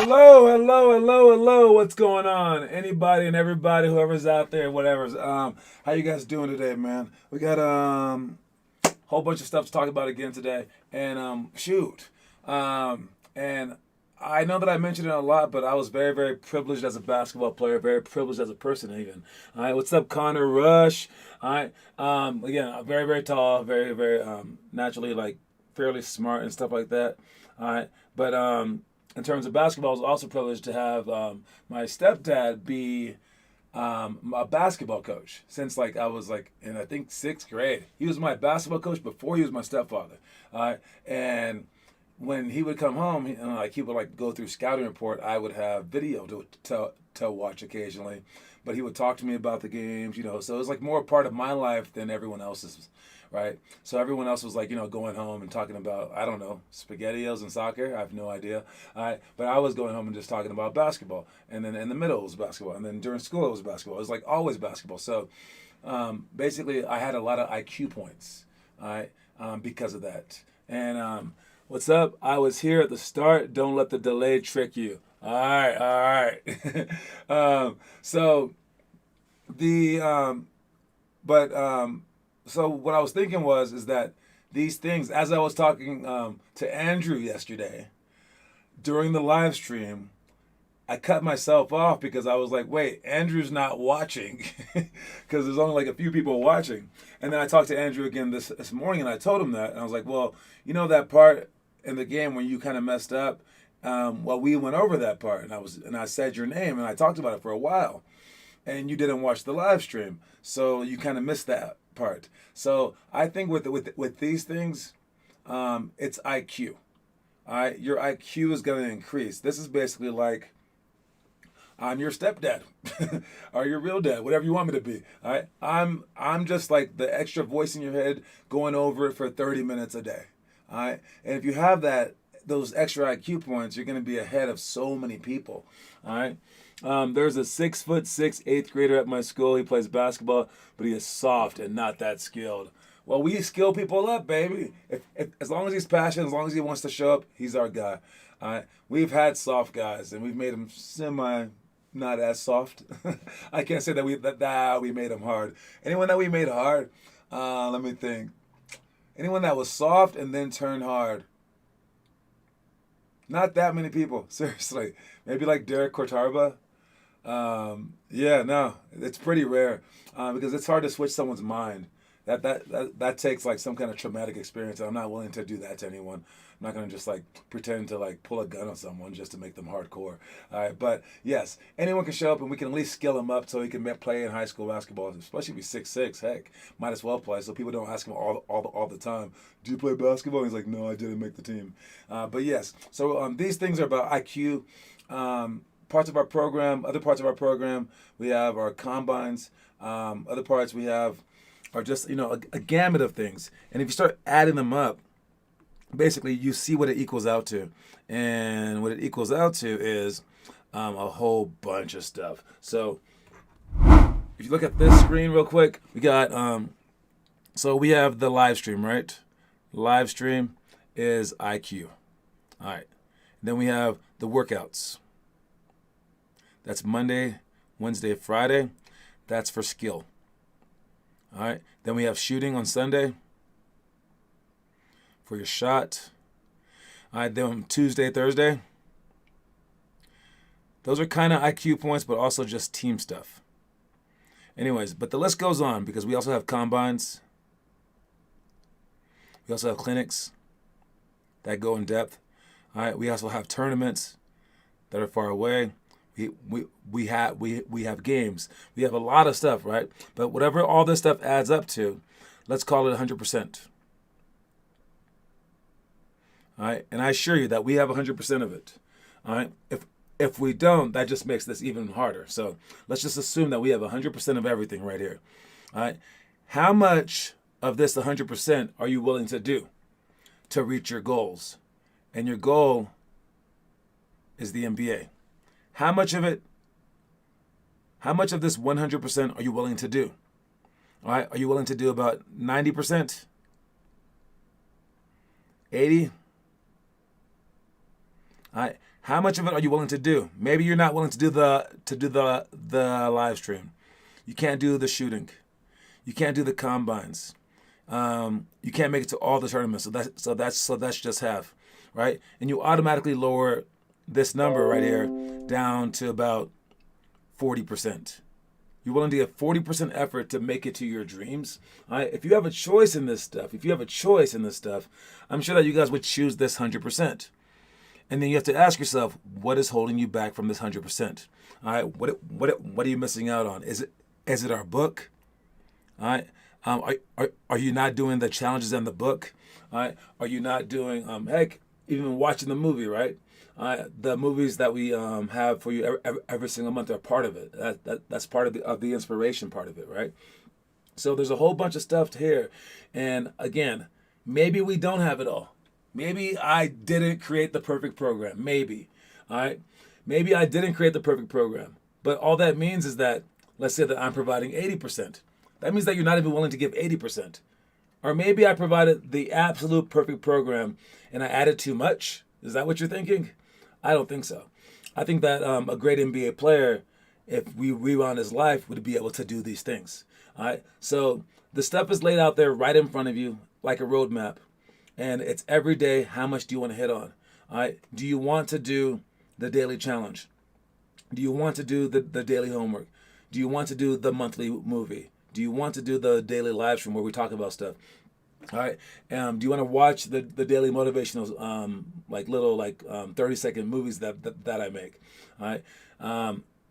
Hello, hello, hello, hello. What's going on? Anybody and everybody, whoever's out there, whatever's. How you guys doing today, man? We got whole bunch of stuff to talk about again today, and and I know that I mentioned it a lot, but I was very, very privileged as a basketball player, very privileged as a person, even. All right, what's up, Connor Rush? All right, again, very, very tall, very, very naturally like fairly smart and stuff like that. All right, but in terms of basketball, I was also privileged to have my stepdad be a basketball coach since like I was like in I think sixth grade. He was my basketball coach before he was my stepfather. And when he would come home, he would like go through scouting report. I would have video to watch occasionally, but he would talk to me about the games, So it was like more a part of my life than everyone else's, right? So everyone else was like, going home and talking about, I don't know, SpaghettiOs and soccer. I have no idea. But I was going home and just talking about basketball. And then in the middle it was basketball. And then during school it was basketball. It was like always basketball. So basically I had a lot of IQ points, all right, because of that. And what's up? I was here at the start. Don't let the delay trick you. All right, all right. So the but so what I was thinking is that these things, as I was talking to Andrew yesterday during the live stream, I cut myself off because I was like, wait, Andrew's not watching because there's only like a few people watching. And then I talked to Andrew again this morning and I told him that. And I was like, well, that part in the game when you kind of messed up, well, we went over that part and I said your name and I talked about it for a while. And you didn't watch the live stream, so you kind of missed that part. So I think with these things, it's IQ. All right, your IQ is going to increase. This is basically like I'm your stepdad or your real dad, whatever you want me to be. All right, I'm just like the extra voice in your head going over it for 30 minutes a day. All right, and if you have those extra IQ points, you're going to be ahead of so many people. All right. There's a 6'6" eighth grader at my school. He plays basketball, but he is soft and not that skilled. Well, we skill people up, baby. If as long as he's passionate, as long as he wants to show up, he's our guy. All right. We've had soft guys, and we've made them semi not as soft. I can't say that we made them hard. Anyone that we made hard, let me think. Anyone that was soft and then turned hard. Not that many people, seriously. Maybe like Derek Cortarba. Yeah, no, it's pretty rare because it's hard to switch someone's mind. That takes like some kind of traumatic experience, and I'm not willing to do that to anyone. I'm not gonna just like pretend to like pull a gun on someone just to make them hardcore. All right, but yes, anyone can show up, and we can at least skill him up so he can play in high school basketball, especially if he's 6'6". Heck, might as well play, so people don't ask him all the time. Do you play basketball? He's like, no, I didn't make the team. But yes, so these things are about IQ. Parts of our program, other parts of our program, we have our combines. Other parts we have are just a gamut of things. And if you start adding them up, basically you see what it equals out to. And what it equals out to is a whole bunch of stuff. So if you look at this screen real quick, we got so we have the live stream, right? Live stream is IQ. All right. Then we have the workouts. That's Monday, Wednesday, Friday. That's for skill. All right. Then we have shooting on Sunday for your shot. All right. Then Tuesday, Thursday. Those are kind of IQ points, but also just team stuff. Anyways, but the list goes on because we also have combines. We also have clinics that go in depth. All right. We also have tournaments that are far away. We have games. We have a lot of stuff, right? But whatever all this stuff adds up to, let's call it 100%. All right? And I assure you that we have 100% of it. All right? If we don't, that just makes this even harder. So let's just assume that we have 100% of everything right here. All right? How much of this 100% are you willing to do to reach your goals? And your goal is the NBA. How much of this 100% are you willing to do? All right, are you willing to do about 90%? 80? All right. How much of it are you willing to do? Maybe you're not willing to do the live stream. You can't do the shooting. You can't do the combines. You can't make it to all the tournaments. So that's just half, right? And you automatically lower this number right here down to about 40%. You're willing to give 40% effort to make it to your dreams. All right? If you have a choice in this stuff, I'm sure that you guys would choose this 100%. And then you have to ask yourself, what is holding you back from this 100%? All right, what are you missing out on? Is it our book? All right, are you not doing the challenges in the book? All right, are you not doing heck, even watching the movie, right? The movies that we have for you every single month are part of it. That's part of the inspiration part of it, right? So there's a whole bunch of stuff here, and again, maybe we don't have it all. Maybe I didn't create the perfect program. Maybe, all right. Maybe I didn't create the perfect program. But all that means is that, let's say that I'm providing 80%. That means that you're not even willing to give 80%. Or maybe I provided the absolute perfect program and I added too much. Is that what you're thinking? I don't think so. I think that a great NBA player, if we rewound his life, would be able to do these things. All right. So the stuff is laid out there right in front of you like a roadmap. And it's every day, how much do you want to hit on? All right. Do you want to do the daily challenge? Do you want to do the daily homework? Do you want to do the monthly movie? Do you want to do the daily live stream where we talk about stuff? All right. Do you want to watch the daily motivational, like little 30-second movies that I make? All right.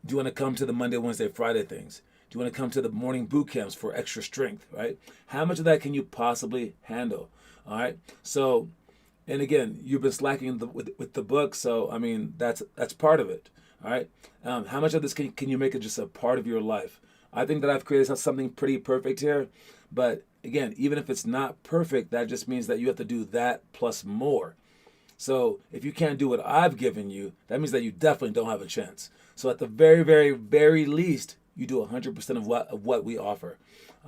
Do you want to come to the Monday, Wednesday, Friday things? Do you want to come to the morning boot camps for extra strength? Right. How much of that can you possibly handle? All right. So, and again, you've been slacking with the book. So, I mean, that's part of it. All right. How much of this can you make it just a part of your life? I think that I've created something pretty perfect here. But again, even if it's not perfect, that just means that you have to do that plus more. So if you can't do what I've given you, that means that you definitely don't have a chance. So at the very, very, very least, you do 100% of what we offer.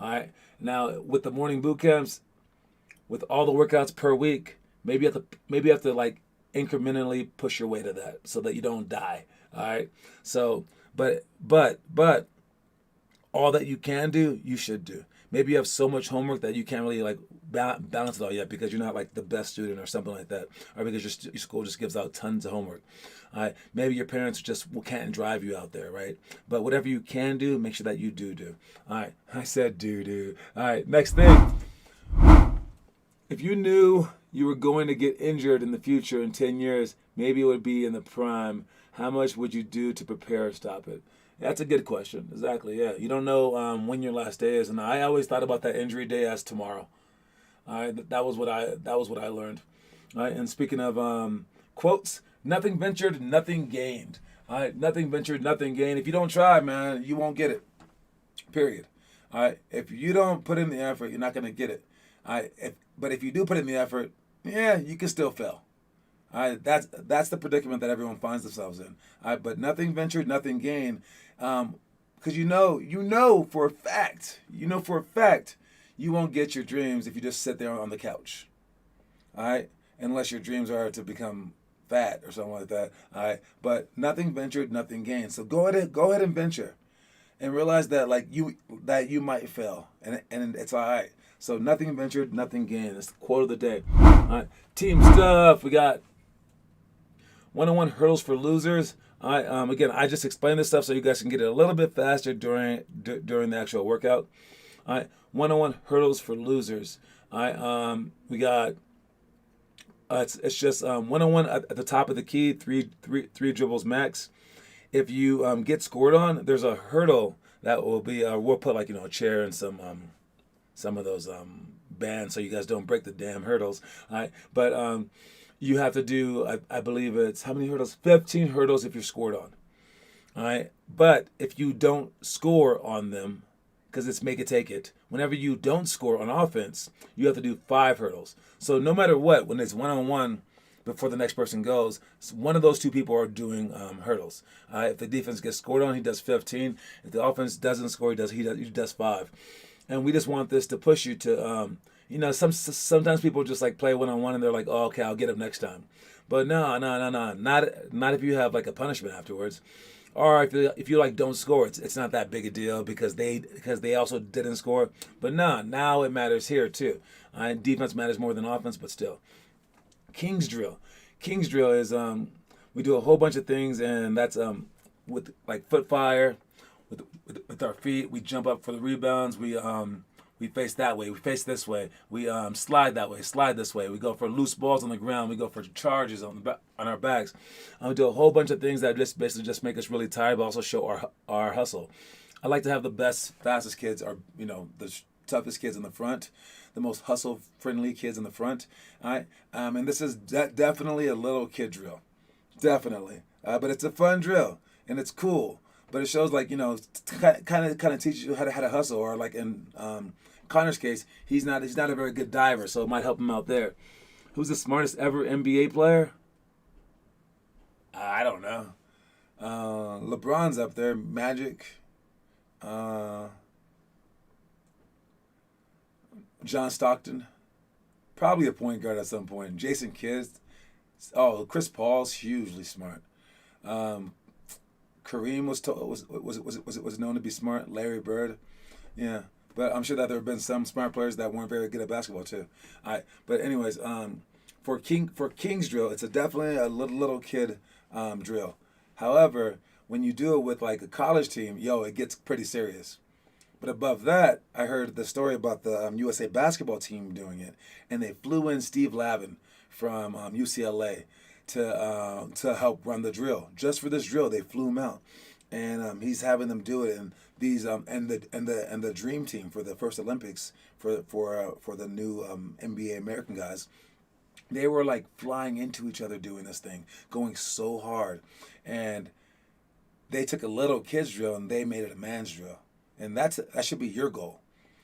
All right. Now, with the morning boot camps, with all the workouts per week, maybe you have to like incrementally push your way to that so that you don't die. All right. So, but all that you can do, you should do. Maybe you have so much homework that you can't really like balance it all yet because you're not like the best student or something like that, or because your school just gives out tons of homework. All right. Maybe your parents just can't drive you out there, right? But whatever you can do, make sure that you do. All right. I said do. All right. Next thing. If you knew you were going to get injured in the future in 10 years, maybe it would be in the prime, how much would you do to prepare or stop it? That's a good question. Exactly, yeah. You don't know when your last day is. And I always thought about that injury day as tomorrow. All right, that was what I learned. All right, and speaking of quotes, nothing ventured, nothing gained. All right, nothing ventured, nothing gained. If you don't try, man, you won't get it. Period. All right, if you don't put in the effort, you're not going to get it. All right, but if you do put in the effort, yeah, you can still fail. All right, that's the predicament that everyone finds themselves in. All right, but nothing ventured, nothing gained, because you know for a fact, you won't get your dreams if you just sit there on the couch. All right, unless your dreams are to become fat or something like that. All right, but nothing ventured, nothing gained. So go ahead and venture, and realize that you might fail, and it's all right. So nothing ventured, nothing gained. That's the quote of the day. All right, team stuff. We got 101 hurdles for losers. All right, again, I just explained this stuff so you guys can get it a little bit faster during the actual workout. All right, 101 hurdles for losers. All right, we got it's just 101 at the top of the key, three dribbles max. If you get scored on, there's a hurdle that will be we'll put a chair and some of those bands so you guys don't break the damn hurdles. All right, but you have to do, I believe it's, how many hurdles? 15 hurdles if you're scored on. All right, but if you don't score on them, because it's make it take it, whenever you don't score on offense, you have to do 5 hurdles. So no matter what, when it's one-on-one before the next person goes, one of those two people are doing hurdles. If the defense gets scored on, he does 15. If the offense doesn't score, he does 5. And we just want this to push you to, sometimes people just like play one-on-one and they're like, oh, okay, I'll get him next time. But no, not if you have like a punishment afterwards, or if you like don't score, it's not that big a deal because they also didn't score. But no, now it matters here too. Defense matters more than offense, but still. King's drill. King's drill is we do a whole bunch of things, and that's with like foot fire, with our feet. We jump up for the rebounds. We face that way. We face this way. We slide that way. Slide this way. We go for loose balls on the ground. We go for charges on our backs. We do a whole bunch of things that just basically just make us really tired, but also show our hustle. I like to have the best, fastest kids, or the toughest kids in the front, the most hustle-friendly kids in the front. All right, and this is definitely a little kid drill, definitely. But it's a fun drill and it's cool. But it shows kind of teaches you how to hustle, or like in Connor's case, he's not a very good diver, so it might help him out there. Who's the smartest ever NBA player? I don't know. LeBron's up there. Magic. John Stockton. Probably a point guard at some point. Jason Kidd. Oh, Chris Paul's hugely smart. Kareem was known to be smart. Larry Bird. Yeah. But I'm sure that there have been some smart players that weren't very good at basketball too. All right. But anyways, for King's drill, it's definitely a little kid drill. However, when you do it with like a college team, it gets pretty serious. But above that, I heard the story about the USA basketball team doing it, and they flew in Steve Lavin from UCLA to help run the drill. Just for this drill, they flew him out, and he's having them do it. And these and the dream team for the first Olympics for the new NBA American guys, they were like flying into each other doing this thing, going so hard, and they took a little kids drill and they made it a man's drill. And that should be your goal,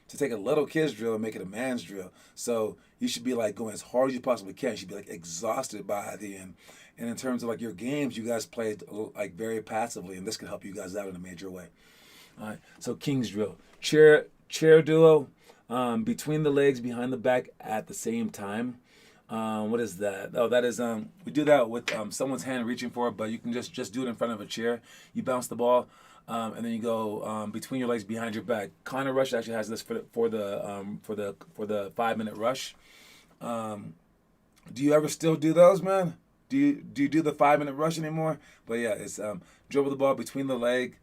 to take a little kid's drill and make it a man's drill. So you should be like going as hard as you possibly can. You should be like exhausted by the end. And in terms of like your games, you guys played like very passively, and this can help you guys out in a major way. All right. So King's drill, chair duo, between the legs, behind the back at the same time. What is that? Oh, that is we do that with someone's hand reaching for it, but you can just do it in front of a chair. You bounce the ball. And then you go between your legs, behind your back. Connor Rush actually has this for the 5-minute rush. Do you ever still do those, man? Do you do the 5-minute rush anymore? But yeah, it's dribble the ball between the leg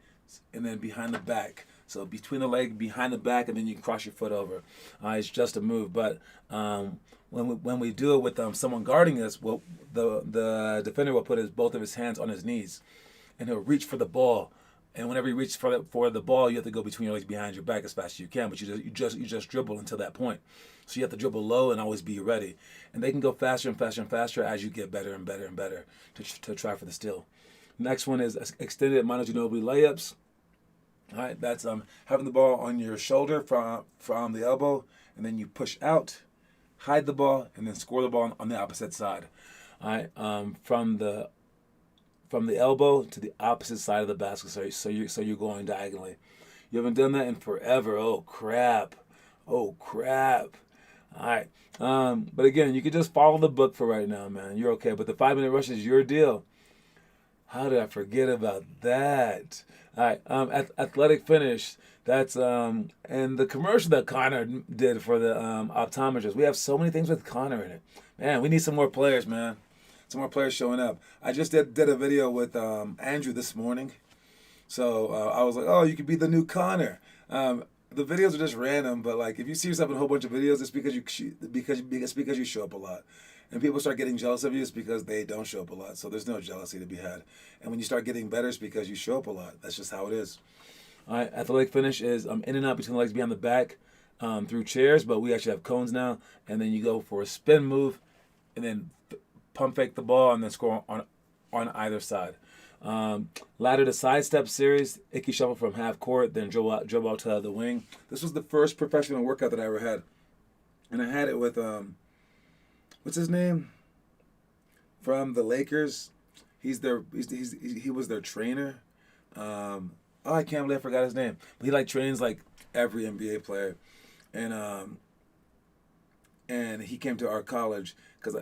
and then behind the back. So between the leg, behind the back, and then you can cross your foot over. It's just a move, but when we do it with someone guarding us, the defender will put both of his hands on his knees, and he'll reach for the ball. And whenever you reach for the ball, you have to go between your legs, behind your back as fast as you can. But you just dribble until that point. So you have to dribble low and always be ready. And they can go faster and faster and faster as you get better and better and better to try for the steal. Next one is extended Manu Ginobili layups. All right, that's having the ball on your shoulder from the elbow, and then you push out, hide the ball, and then score the ball on the opposite side. All right, from the elbow to the opposite side of the basket, so you're going diagonally. You haven't done that in forever. Oh crap! All right. But again, you can just follow the book for right now, man. You're okay. But the 5-minute rush is your deal. How did I forget about that? All right. Athletic finish. That's and the commercial that Connor did for the optometrist. We have so many things with Connor in it. Man, we need some more players, man. Some more players showing up. I just did a video with Andrew this morning. So I was like, oh, you could be the new Connor. The videos are just random, but like if you see yourself in a whole bunch of videos, it's because you show up a lot. And people start getting jealous of you, it's because they don't show up a lot. So there's no jealousy to be had. And when you start getting better, it's because you show up a lot. That's just how it is. All right, athletic finish is in and out between the legs, behind the back, through chairs, but we actually have cones now. And then you go for a spin move, and then pump fake the ball, and then score on either side. Ladder to sidestep series, Icky shuffle from half court, then dribble out to the wing. This was the first professional workout that I ever had, and I had it with what's his name from the Lakers. He was their trainer. I can't believe I forgot his name. But he trains like every NBA player, and and he came to our college because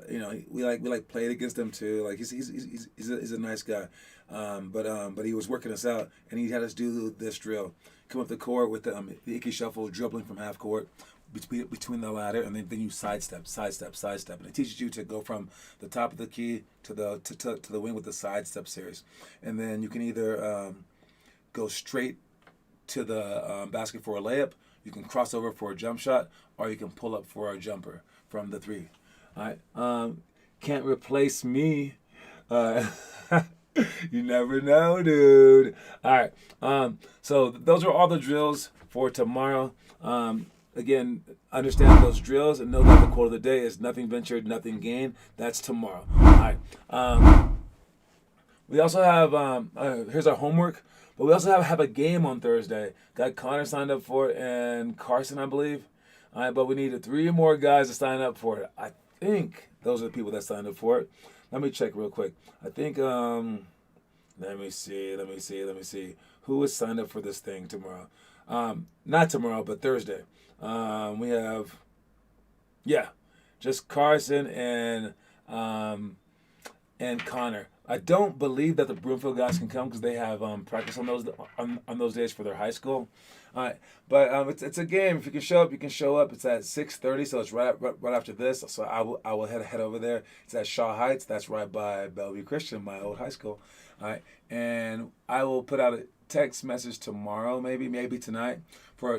we played against him too. Like he's a nice guy, but he was working us out, and he had us do this drill: come up the court with the Icky shuffle, dribbling from half court between the ladder, and then you sidestep, and it teaches you to go from the top of the key to the wing with the sidestep series, and then you can either go straight to the basket for a layup, you can cross over for a jump shot, or you can pull up for a jumper from the three. All right, can't replace me. You never know, dude. All right, so those are all the drills for tomorrow. Again, understand those drills and know that the quote of the day is nothing ventured, nothing gained. That's tomorrow. All right. We also have, here's our homework, but we also have a game on Thursday. Got Connor signed up for it and Carson, I believe. All right, but we needed 3 more guys to sign up for it. I think those are the people that signed up for it. Let me check real quick. I think, let me see. Who is signed up for this thing tomorrow? Not tomorrow, but Thursday. We have, just Carson and Connor. I don't believe that the Broomfield guys can come because they have practice on those days for their high school. All right, but it's a game. If you can show up, you can show up. It's at 6:30, so it's right after this. So I will head over there. It's at Shaw Heights. That's right by Bellevue Christian, my old high school. All right, and I will put out a text message tomorrow, maybe tonight,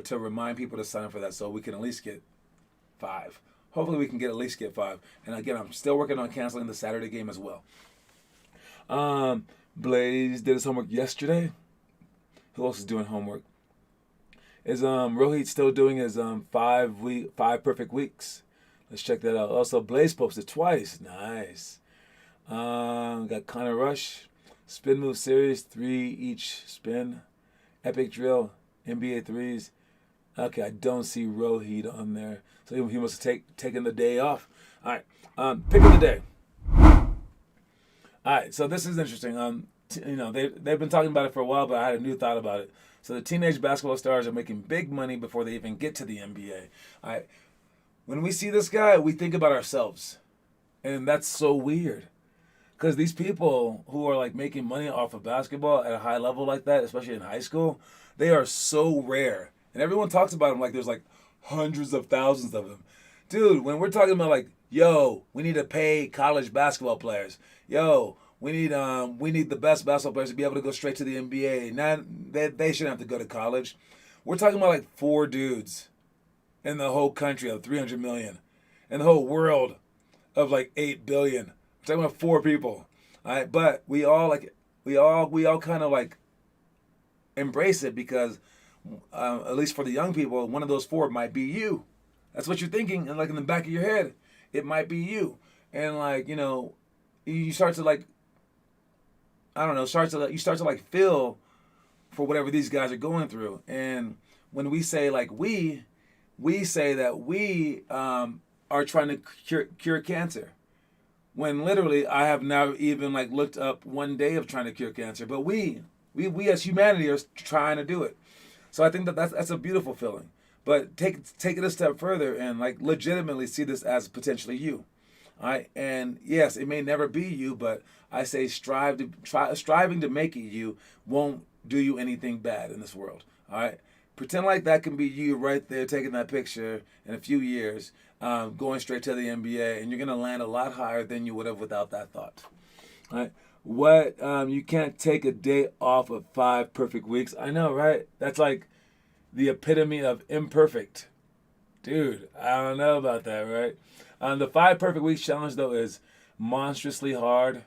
to remind people to sign up for that, so we can at least get 5. Hopefully, we can at least get 5. And again, I'm still working on canceling the Saturday game as well. Blaze did his homework yesterday. Who else is doing homework? Is Rohit still doing his 5 perfect weeks? Let's check that out. Also, Blaze posted twice. Nice. Got Connor Rush, spin move series, 3 each spin, epic drill, NBA threes. Okay, I don't see Rohit on there, so he must have taken the day off. All right, pick of the day. All right, so this is interesting. They've been talking about it for a while, but I had a new thought about it. So the teenage basketball stars are making big money before they even get to the NBA. All right, when we see this guy, we think about ourselves, and that's so weird, because these people who are like making money off of basketball at a high level like that, especially in high school, they are so rare, and everyone talks about them like there's like hundreds of thousands of them. Dude, when we're talking about like, yo, we need to pay college basketball players. Yo, we need the best basketball players to be able to go straight to the NBA. They shouldn't have to go to college. We're talking about like 4 dudes in the whole country of 300 million, in the whole world of like 8 billion. We're talking about 4 people. All right, but we all kind of like embrace it because at least for the young people, one of those 4 might be you. That's what you're thinking, and like in the back of your head, it might be you. And like, you start to like, I don't know, you start to like feel for whatever these guys are going through. And when we say like we say that we are trying to cure cancer, when literally I have now even like looked up one day of trying to cure cancer, but we as humanity are trying to do it. So I think that's a beautiful feeling. But take it a step further and like legitimately see this as potentially you. All right, and yes, it may never be you, but I say striving to make it you won't do you anything bad in this world. All right, pretend like that can be you right there taking that picture in a few years, going straight to the NBA, and you're gonna land a lot higher than you would have without that thought. All right, what you can't take a day off of 5 perfect weeks. I know, right? That's like the epitome of imperfect. Dude, I don't know about that, right? The 5 perfect weeks challenge, though, is monstrously hard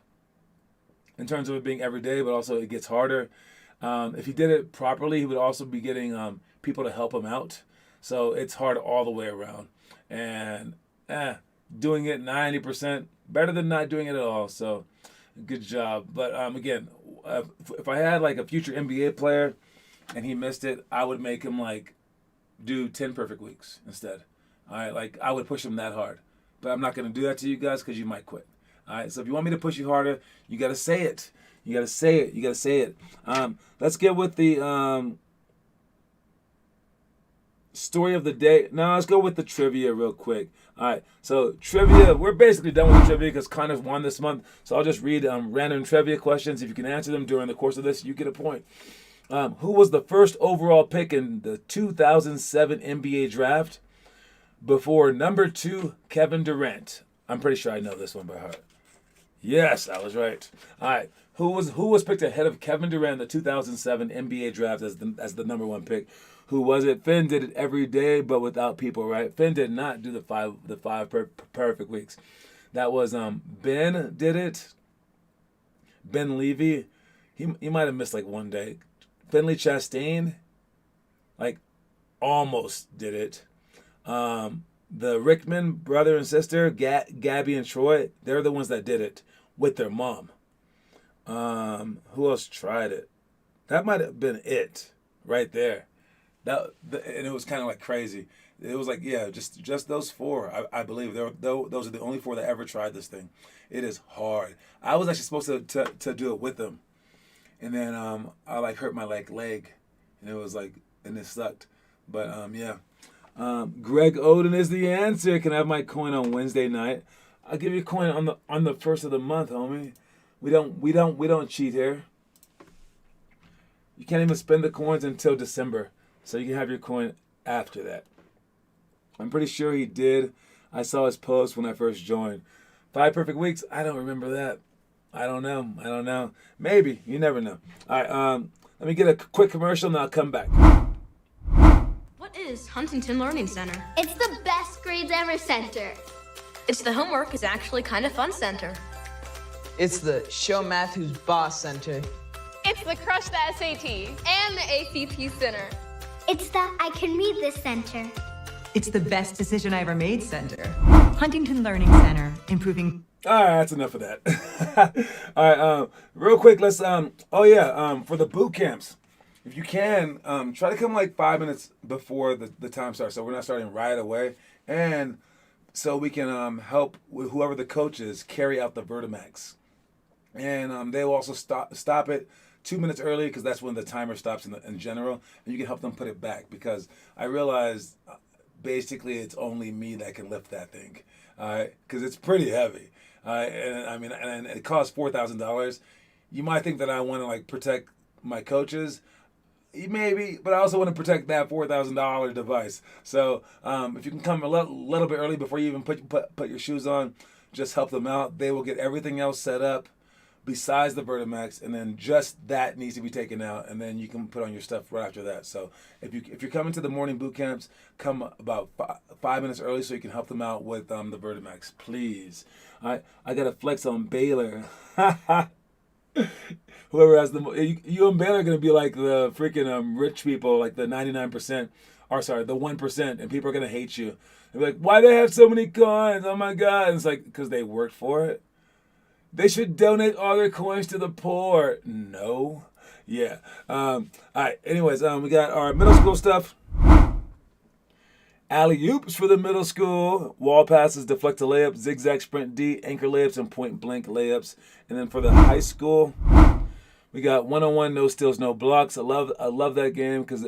in terms of it being every day, but also it gets harder. If he did it properly, he would also be getting people to help him out. So it's hard all the way around. And doing it 90%, better than not doing it at all. So good job. But again, if I had like a future NBA player and he missed it, I would make him like do 10 perfect weeks instead. All right, like I would push him that hard. But I'm not going to do that to you guys because you might quit. All right, so if you want me to push you harder, you got to say it. You got to say it. You got to say it. Let's get with the story of the day. Now let's go with the trivia real quick. All right, so trivia. We're basically done with the trivia because Connor won this month. So I'll just read random trivia questions. If you can answer them during the course of this, you get a point. Who was the first overall pick in the 2007 NBA draft before number 2 Kevin Durant? I'm pretty sure I know this one by heart. Yes, I was right. All right. Who was picked ahead of Kevin Durant in the 2007 NBA draft as the number 1 pick? Who was it? Finn did it every day, but without people, right? Finn did not do the five perfect weeks. That was Ben did it. Ben Levy, he might have missed like one day. Finley Chastain, like almost did it. The Rickman brother and sister, Gabby and Troy, they're the ones that did it with their mom. Who else tried it? That might have been it right there. And it was kind of like crazy. It was like, yeah, just those 4. I believe those are the only 4 that ever tried this thing. It is hard. I was actually supposed to do it with them, and then I like hurt my leg, and it was like, and it sucked. But yeah. Greg Oden is the answer. Can I have my coin on Wednesday night? I'll give you a coin on the first of the month, homie. We don't cheat here. You can't even spend the coins until December, so you can have your coin after that. I'm pretty sure he did. I saw his post when I first joined. 5 perfect weeks. I don't remember that. I don't know. Maybe. You never know. All right. Let me get a quick commercial and I'll come back. What is Huntington Learning Center? It's the best grades ever center. It's the homework is actually kind of fun center. It's the Show Math Who's Boss Center. It's the Crush the SAT and the ACT Center. It's the I Can Read This Center. It's the best decision I ever made center. Huntington Learning Center, improving. All right, that's enough of that. All right, real quick, let's. For the boot camps, if you can, try to come like 5 minutes before the time starts, so we're not starting right away, and so we can help with whoever the coach is carry out the Vertimax, and they will also stop it 2 minutes early because that's when the timer stops in general, and you can help them put it back because I realized basically it's only me that can lift that thing, all right, because it's pretty heavy. And it costs $4,000. You might think that I want to like protect my coaches, maybe, but I also want to protect that $4,000 device. So if you can come a little bit early before you even put your shoes on, just help them out. They will get everything else set up besides the Vertimax, and then just that needs to be taken out, and then you can put on your stuff right after that. So if you're coming to the morning boot camps, come about 5 minutes early so you can help them out with the Vertimax, please. I got to flex on Baylor. Whoever has you and Baylor are going to be like the freaking rich people, like the 99%, or sorry, the 1%, and people are going to hate you. They're like, why do they have so many coins? Oh my God. And it's like, because they worked for it. They should donate all their coins to the poor. No. Yeah. All right. Anyways, we got our middle school stuff. Alley-oops for the middle school. Wall passes, deflect to layups, zigzag sprint D, anchor layups, and point blank layups. And then for the high school, we got one-on-one, no steals, no blocks. I love that game because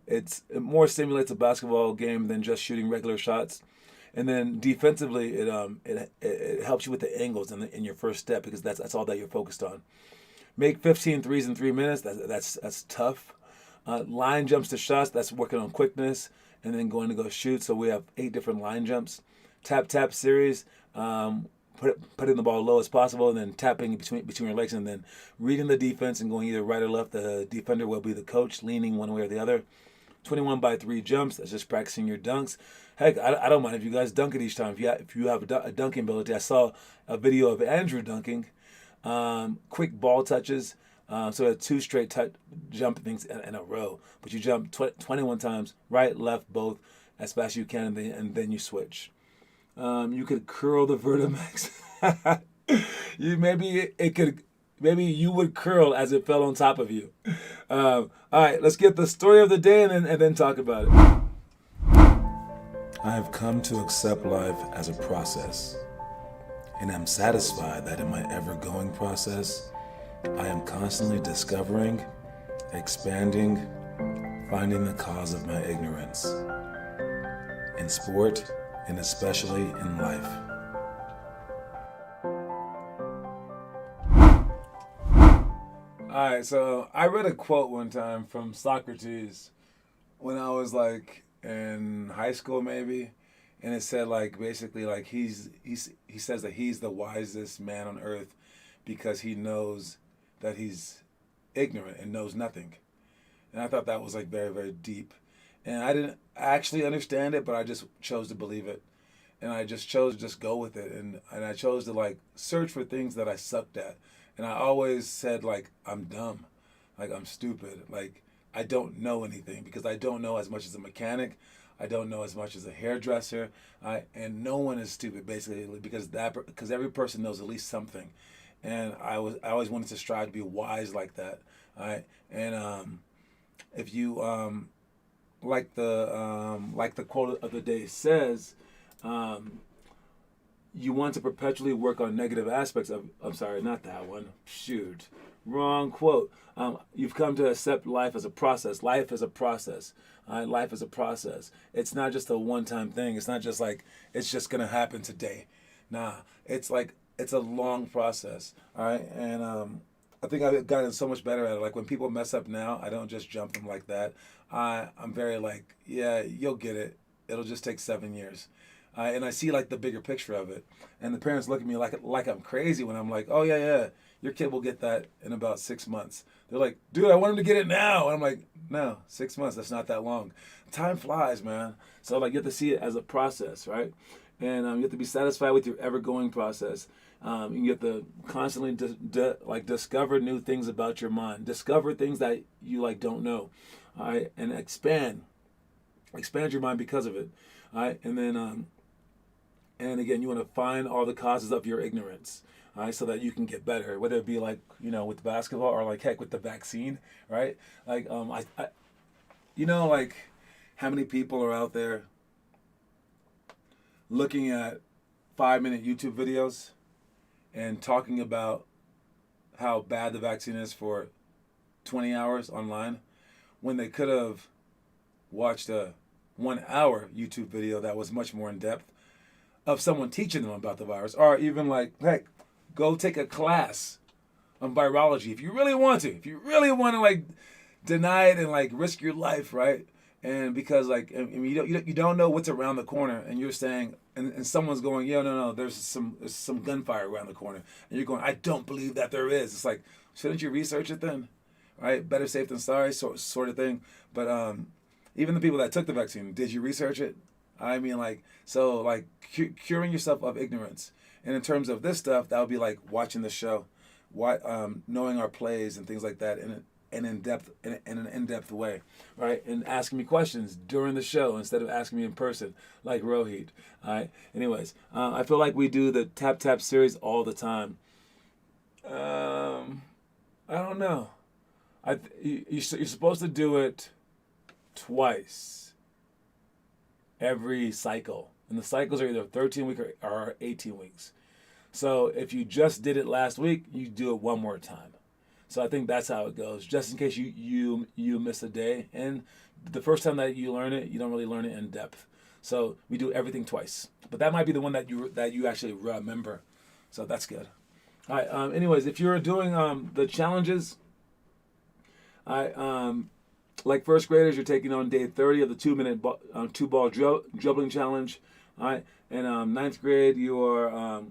it more simulates a basketball game than just shooting regular shots. And then defensively, it helps you with the angles in your first step because that's all that you're focused on. Make 15 threes in 3 minutes. That's tough. Line jumps to shots. That's working on quickness and then going to go shoot. So we have 8 different line jumps. Tap series. Putting the ball low as possible and then tapping between your legs and then reading the defense and going either right or left. The defender will be the coach, leaning one way or the other. 21 by 3 jumps. That's just practicing your dunks. Heck, I don't mind if you guys dunk it each time. If you have a dunking ability, I saw a video of Andrew dunking. Quick ball touches. So 2 straight jump things in a row. But you jump 21 times, right, left, both, as fast as you can, and then you switch. You could curl the Vertimax. Maybe you would curl as it fell on top of you. All right, let's get the story of the day and then talk about it. I have come to accept life as a process, and I'm satisfied that in my ever-going process, I am constantly discovering, expanding, finding the cause of my ignorance. in sport, and especially in life. All right, so I read a quote one time from Socrates when I was like in high school maybe, and it said like basically like he says that he's the wisest man on earth because he knows that he's ignorant and knows nothing. And I thought that was like very, very deep. And I didn't actually understand it, but I just chose to believe it. And I just chose to just go with it. And I chose to like search for things that I sucked at. And I always said like, I'm dumb, like I'm stupid, like I don't know anything because I don't know as much as a mechanic. I don't know as much as a hairdresser. And no one is stupid basically because every person knows at least something. And I always wanted to strive to be wise like that. And if you like the quote of the day says, you want to perpetually work on negative aspects of. I'm sorry, not that one. Shoot, wrong quote. You've come to accept life as a process. Life is a process. Life is a process. It's not just a one-time thing. It's not just like it's just gonna happen today. Nah, it's like it's a long process. All right, and I think I've gotten so much better at it. Like when people mess up now, I don't just jump them like that. I'm very like, yeah, you'll get it. It'll just take 7 years. And I see like the bigger picture of it. And the parents look at me like I'm crazy when I'm like, oh yeah, your kid will get that in about 6 months. They're like, dude, I want him to get it now. And I'm like, no, 6 months, that's not that long. Time flies, man. So like you have to see it as a process, right? And you have to be satisfied with your ever-going process. You have to constantly discover new things about your mind. Discover things that you like don't know, all right? And expand your mind because of it, all right? And then and again, you want to find all the causes of your ignorance, all right, so that you can get better. Whether it be like with basketball or like heck with the vaccine, right? Like I like how many people are out there looking at 5-minute YouTube videos and talking about how bad the vaccine is for 20 hours online when they could have watched a 1-hour YouTube video that was much more in depth of someone teaching them about the virus, or even like, heck, go take a class on virology if you really want to like deny it and like risk your life, right? And because like you don't know what's around the corner, and you're saying, and someone's going, no, there's some gunfire around the corner, and you're going, I don't believe that there is. It's like, shouldn't you research it then, right? Better safe than sorry, sort of thing. But even the people that took the vaccine, did you research it? I mean, like, so like curing yourself of ignorance. And in terms of this stuff, that would be like watching the show, knowing our plays and things like that in an in-depth way, right? And asking me questions during the show instead of asking me in person, like Rohit. All right. Anyways, I feel like we do the Tap Tap series all the time. I don't know. You're supposed to do it twice every cycle, and the cycles are either 13 weeks or 18 weeks. So if you just did it last week, you do it one more time. So I think that's how it goes, just in case you miss a day. And the first time that you learn it, you don't really learn it in depth. So we do everything twice. But that might be the one that you actually remember. So that's good. All right. Anyways, if you're doing the challenges, like first graders, you're taking on day 30 of the 2-minute two-ball dribbling challenge. All right. And ninth grade, you are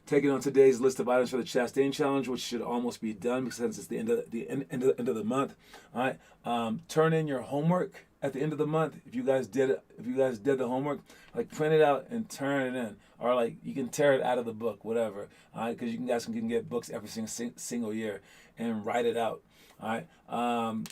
taking on today's list of items for the Chastain challenge, which should almost be done since it's the end of the month. All right. Turn in your homework at the end of the month. If you guys did the homework, like print it out and turn it in, or like you can tear it out of the book, whatever. All right, because you guys can get books every single year and write it out. All right.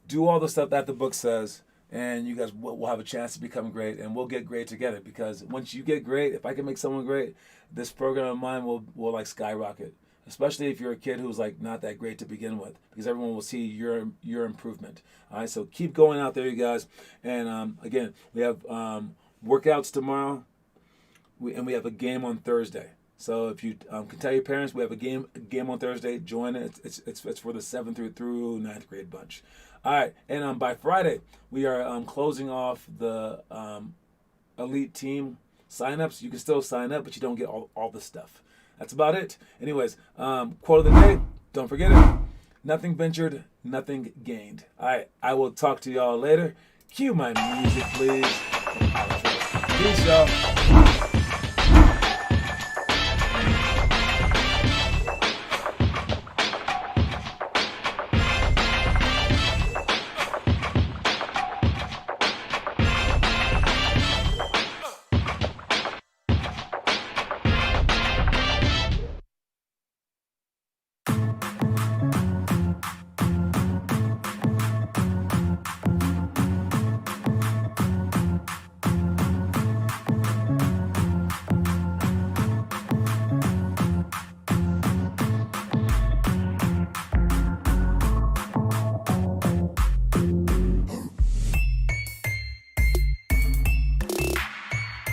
Do all the stuff that the book says, and you guys will have a chance to become great, and we'll get great together. Because once you get great, if I can make someone great, this program of mine will like skyrocket. Especially if you're a kid who's like not that great to begin with, because everyone will see your improvement. All right, so keep going out there, you guys. And again, we have workouts tomorrow, and we have a game on Thursday. So if you can tell your parents, we have a game on Thursday. Join it. It's for the 7th through 9th grade bunch. All right, and by Friday we are closing off the elite team signups, you can still sign up, but you don't get all the stuff. That's about it. Anyways, quote of the day, don't forget it. Nothing ventured, nothing gained. All right, I will talk to y'all later. Cue my music, please. Peace, y'all.